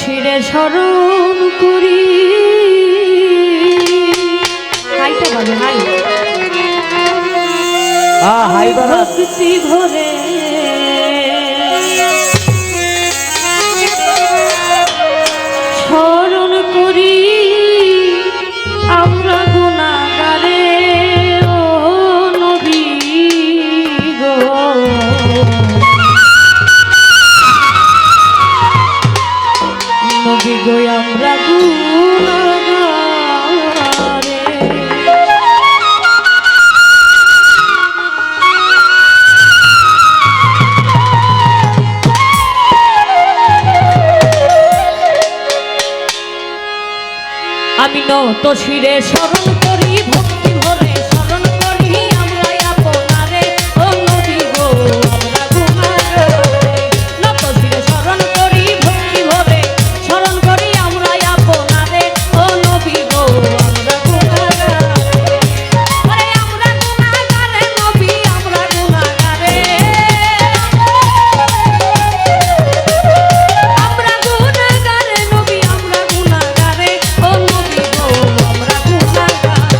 শিরে স্মরণ করি। হাইটা বাজে হাই হাই ভক্তি ভরে স্মরণ করি আমরা গুনাহগারে ও নবী গো। নবী গো আমরা গুনাহগারে। আমি নত শিরে স্মরণ করি ভক্তি ভরে স্মরণ করি আমরা আপনারে ও নবী গো আমরা গুনাহগারে। নত শিরে স্মরণ করি ভক্তি ভরে স্মরণ করি আমরা আপনারে ও নবী গো আমরা গুনাহগারে। আরে আমরা গুনাহগারে নবী আমরা গুনাহগারে। আমরা গুনাহগারে নবী আমরা গুনাহগারে ও নবী গো আমরা গুনাহগারে।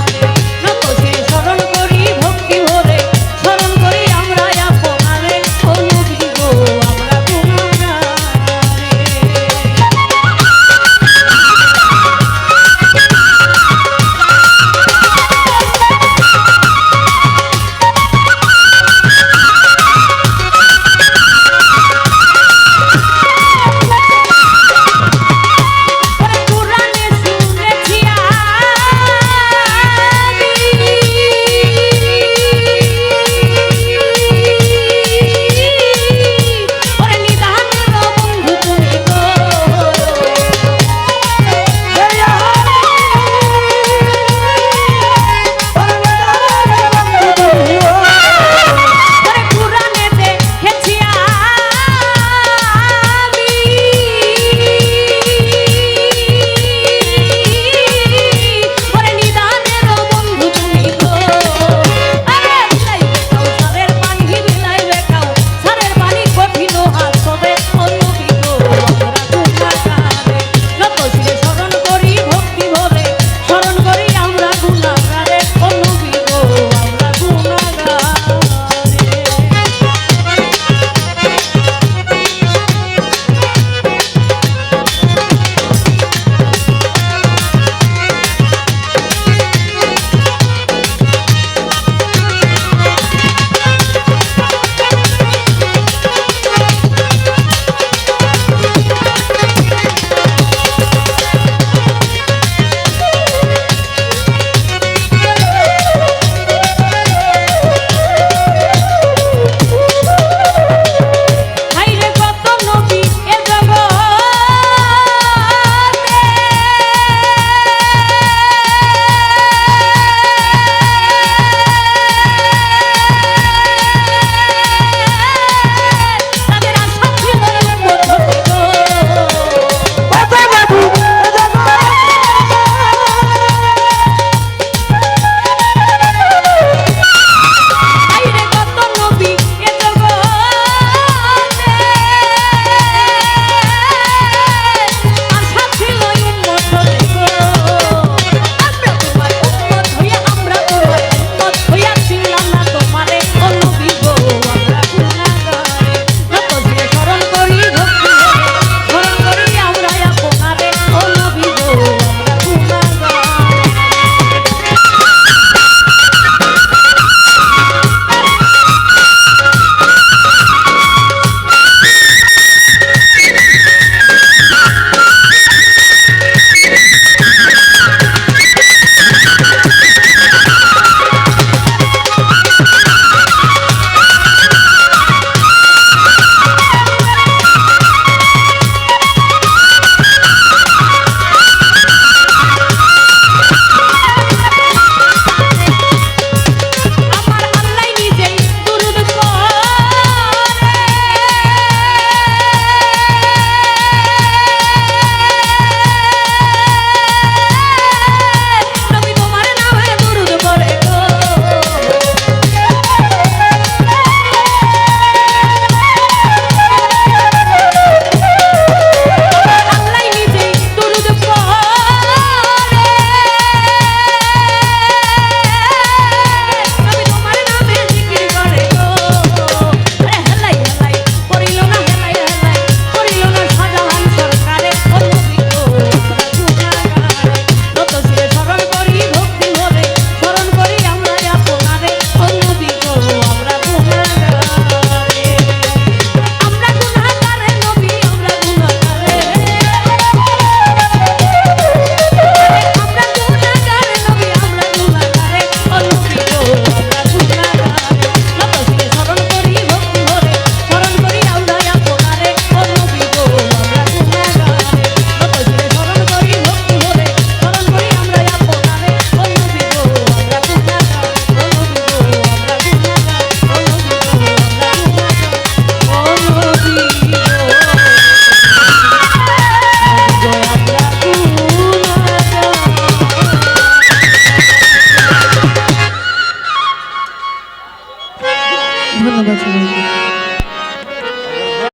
ধন্যবাদ সবাইকে।